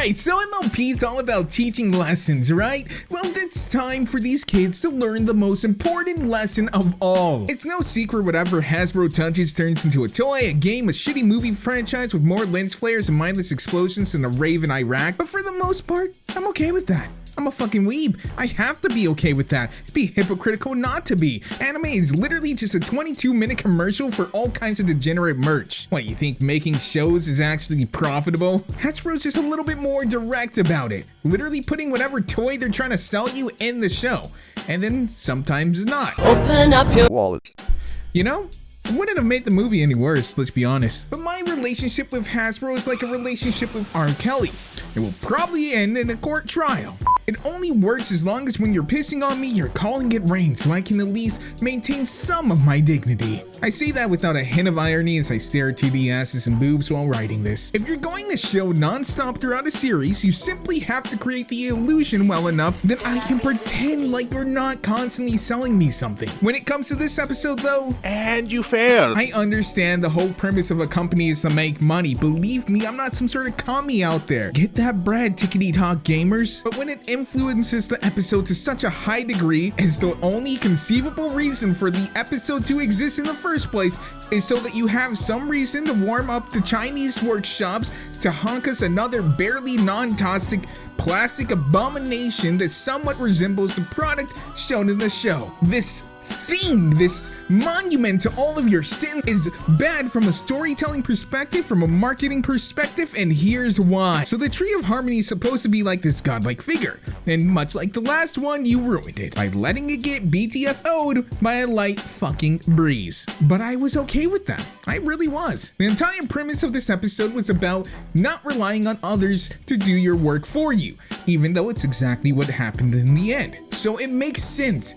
Alright, so MLP is all about teaching lessons, right? Well, it's time for these kids to learn the most important lesson of all. It's no secret whatever Hasbro touches turns into a toy, a game, a shitty movie franchise with more lens flares and mindless explosions than a rave in Iraq, but for the most part, I'm okay with that. I'm a fucking weeb. I have to be okay with that. It'd be hypocritical not to be. Anime is literally just a 22-minute commercial for all kinds of degenerate merch. What, you think making shows is actually profitable? Hasbro's just a little bit more direct about it. Literally putting whatever toy they're trying to sell you in the show. And then sometimes not. Open up your wallet. You know? It wouldn't have made the movie any worse, let's be honest. But my relationship with Hasbro is like a relationship with R. Kelly. It will probably end in a court trial. It only works as long as when you're pissing on me, you're calling it rain so I can at least maintain some of my dignity. I say that without a hint of irony as I stare at 2D asses and boobs while writing this. If you're going to show non-stop throughout a series, you simply have to create the illusion well enough that I can pretend like you're not constantly selling me something. When it comes to this episode though, and you failed. I understand the whole premise of a company is to make money. Believe me, I'm not some sort of commie out there. Get that bread, tickety-talk gamers. But when it influences the episode to such a high degree as the only conceivable reason for the episode to exist in the first place is so that you have some reason to warm up the Chinese workshops to honk us another barely non-toxic plastic abomination that somewhat resembles the product shown in the show. This thing, this monument to all of your sin, is bad from a storytelling perspective, from a marketing perspective, and here's why. So the Tree of Harmony is supposed to be like this godlike figure, and much like the last one, you ruined it by letting it get BTFO'd by a light fucking breeze. But I was okay with that. I really was. The entire premise of this episode was about not relying on others to do your work for you, even though it's exactly what happened in the end. So it makes sense.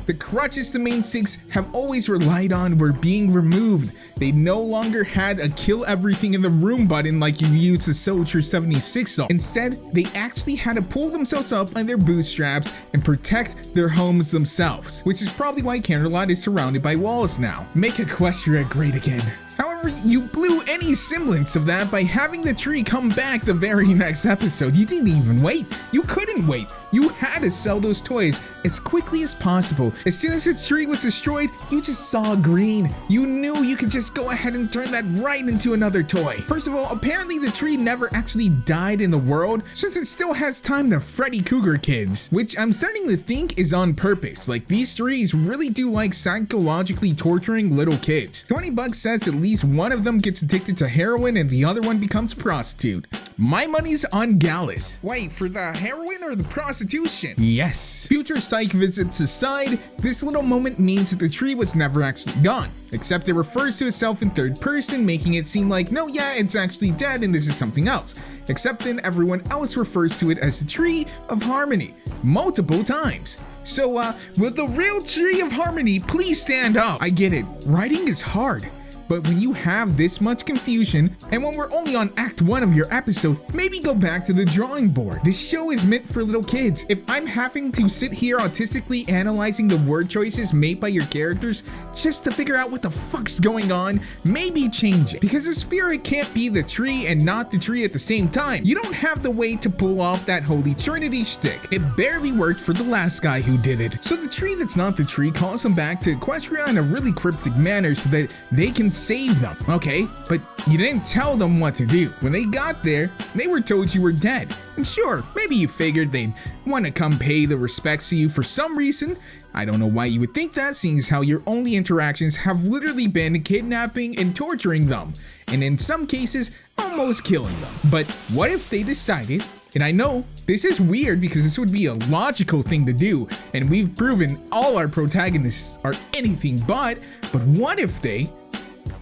The crutches the main six have always relied on were being removed. They no longer had a kill everything in the room button like you use the Soldier 76 on. Instead, they actually had to pull themselves up on their bootstraps and protect their homes themselves, which is probably why Canterlot is surrounded by walls now. Make Equestria great again. However, you blew any semblance of that by having the tree come back the very next episode. You didn't even wait. You couldn't wait. You had to sell those toys as quickly as possible. As soon as the tree was destroyed, you just saw green. You knew you could just go ahead and turn that right into another toy. First of all, apparently the tree never actually died in the world, since it still has time to Freddy Cougar kids, which I'm starting to think is on purpose. Like, these trees really do like psychologically torturing little kids. $20 says at least one of them gets addicted to heroin and the other one becomes a prostitute. My money's on Gallus. Wait, for the heroin or the prostitution? Yes. Future psych visits aside, this little moment means that the tree was never actually gone, except it refers to itself in third person, making it seem like, no, yeah, it's actually dead and this is something else. Except then everyone else refers to it as the Tree of Harmony multiple times. So, will the real Tree of Harmony please stand up? I get it, writing is hard. But when you have this much confusion, and when we're only on act 1 of your episode, maybe go back to the drawing board. This show is meant for little kids. If I'm having to sit here autistically analyzing the word choices made by your characters just to figure out what the fuck's going on, maybe change it. Because the spirit can't be the tree and not the tree at the same time. You don't have the way to pull off that holy trinity shtick. It barely worked for the last guy who did it. So the tree that's not the tree calls them back to Equestria in a really cryptic manner so that they can save them. Okay, but you didn't tell them what to do. When they got there, they were told you were dead. And sure, maybe you figured they'd want to come pay the respects to you for some reason. I don't know why you would think that, seeing as how your only interactions have literally been kidnapping and torturing them, and in some cases, almost killing them. But what if they decided, and I know this is weird because this would be a logical thing to do, and we've proven all our protagonists are anything but what if they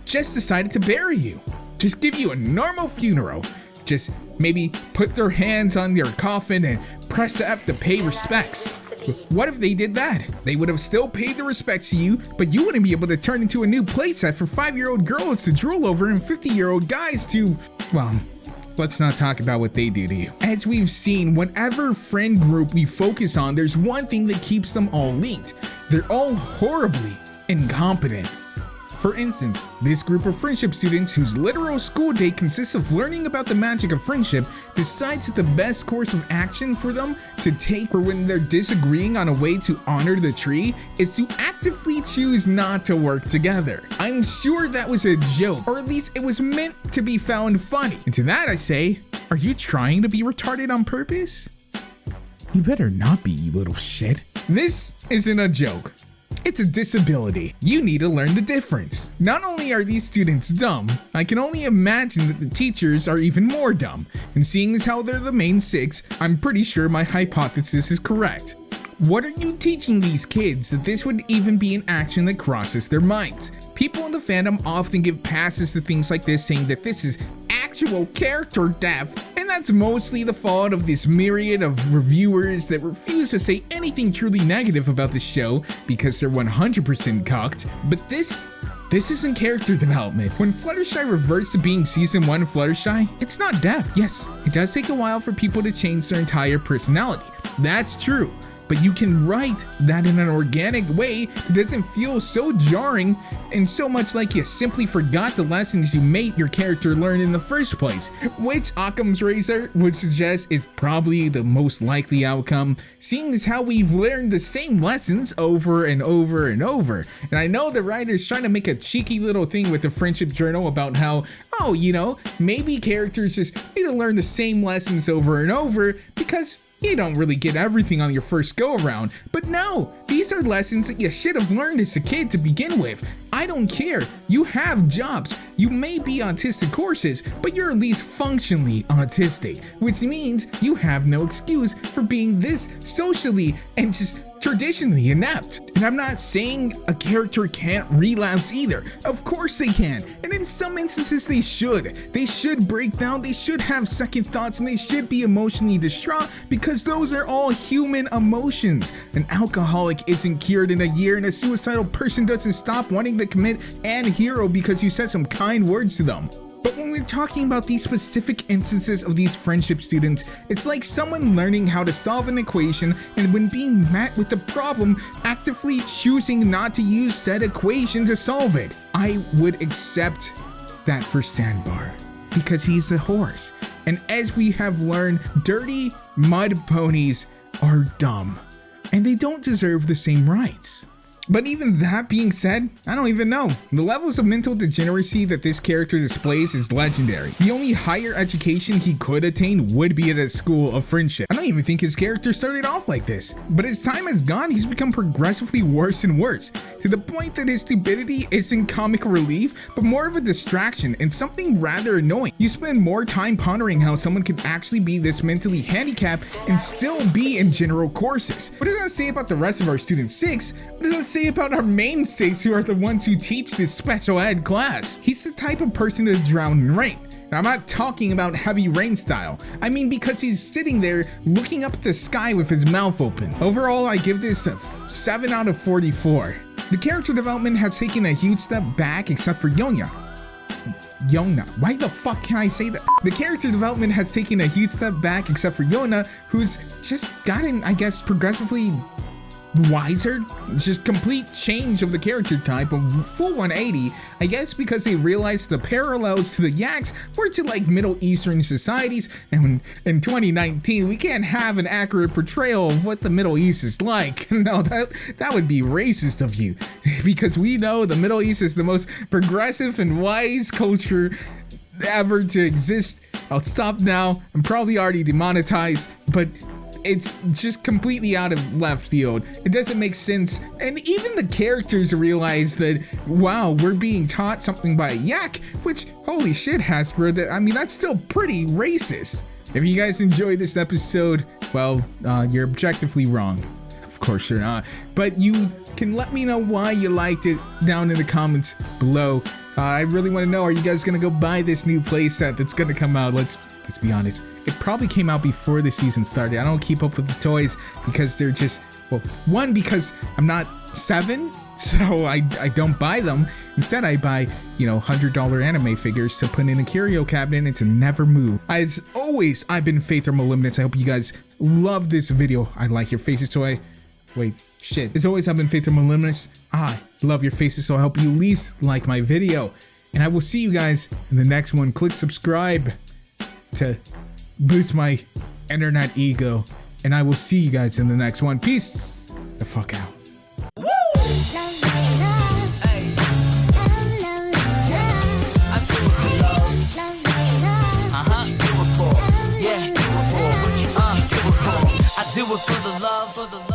just decided to bury you? Just give you a normal funeral. Just maybe put their hands on your coffin and press F to pay respects. What if they did that? They would have still paid the respects to you, but you wouldn't be able to turn into a new playset for 5-year-old girls to drool over and 50-year-old guys to, well, let's not talk about what they do to you. As we've seen, whatever friend group we focus on, there's one thing that keeps them all linked. They're all horribly incompetent. For instance, this group of friendship students whose literal school day consists of learning about the magic of friendship decides that the best course of action for them to take for when they're disagreeing on a way to honor the tree is to actively choose not to work together. I'm sure that was a joke, or at least it was meant to be found funny. And to that I say, are you trying to be retarded on purpose? You better not be, you little shit. This isn't a joke. It's a disability. You need to learn the difference. Not only are these students dumb, I can only imagine that the teachers are even more dumb. And seeing as how they're the main six, I'm pretty sure my hypothesis is correct. What are you teaching these kids that this would even be an action that crosses their minds? People in the fandom often give passes to things like this, saying that this is actual character depth, and that's mostly the fault of this myriad of reviewers that refuse to say anything truly negative about the show because they're 100% cucked. But this isn't character development. When Fluttershy reverts to being season 1 Fluttershy, it's not depth. Yes, it does take a while for people to change their entire personality. That's true. But you can write that in an organic way. It doesn't feel so jarring and so much like you simply forgot the lessons you made your character learn in the first place, which Occam's razor would suggest is probably the most likely outcome, seeing as how we've learned the same lessons over and over and over. And I know the writer's trying to make a cheeky little thing with the friendship journal about how, oh, you know, maybe characters just need to learn the same lessons over and over because you don't really get everything on your first go around. But no, these are lessons that you should have learned as a kid to begin with. I don't care. You have jobs. You may be autistic courses, but you're at least functionally autistic, which means you have no excuse for being this socially and just traditionally inept. And I'm not saying a character can't relapse either. Of course they can. And in some instances they should. They should break down, they should have second thoughts, and they should be emotionally distraught because those are all human emotions. An alcoholic isn't cured in a year, and a suicidal person doesn't stop wanting to commit an hero because you said some kind words to them. But when we're talking about these specific instances of these friendship students, it's like someone learning how to solve an equation and when being met with the problem, actively choosing not to use said equation to solve it. I would accept that for Sandbar because he's a horse. And as we have learned, dirty mud ponies are dumb and they don't deserve the same rights. But even that being said, I don't even know. The levels of mental degeneracy that this character displays is legendary. The only higher education he could attain would be at a school of friendship. I don't even think his character started off like this. But as time has gone, he's become progressively worse and worse, to the point that his stupidity isn't comic relief, but more of a distraction and something rather annoying. You spend more time pondering how someone could actually be this mentally handicapped and still be in general courses. What does that say about the rest of our student 6? What does that say about our main 6 who are the ones who teach this special ed class? He's the type of person to drown in rain. And I'm not talking about heavy rain style. I mean because he's sitting there looking up at the sky with his mouth open. Overall, I give this a 7 out of 44. The character development has taken a huge step back except for Yona. Why the fuck can I say that? The character development has taken a huge step back except for Yona, who's just gotten, I guess, progressively wiser. Just complete change of the character type, a full 180, I guess, because they realized the parallels to the Yaks were to like Middle Eastern societies, and in 2019 we can't have an accurate portrayal of what the Middle East is like. No, that would be racist of you, because we know the Middle East is the most progressive and wise culture ever to exist. I'll stop now. I'm probably already demonetized, but it's just completely out of left field. It doesn't make sense. And even the characters realize that, wow, we're being taught something by a yak, which, holy shit, Hasbro, I mean, that's still pretty racist. If you guys enjoyed this episode, well, you're objectively wrong. Of course you're not. But you can let me know why you liked it down in the comments below. I really want to know, are you guys going to go buy this new playset that's going to come out? Let's be honest. It probably came out before the season started. I don't keep up with the toys because they're just, well, one, because I'm not 7, so I don't buy them. Instead, I buy, you know, $100 anime figures to put in a curio cabinet and to never move. As always, I've been Faith or Moliminous. I hope you guys love this video. I like your faces toy. Wait, shit. As always, I've been Faith Moliminous. I love your faces, so I hope you at least like my video. And I will see you guys in the next one. Click subscribe to boost my internet ego. And I will see you guys in the next one. Peace the fuck out. I do it for the love,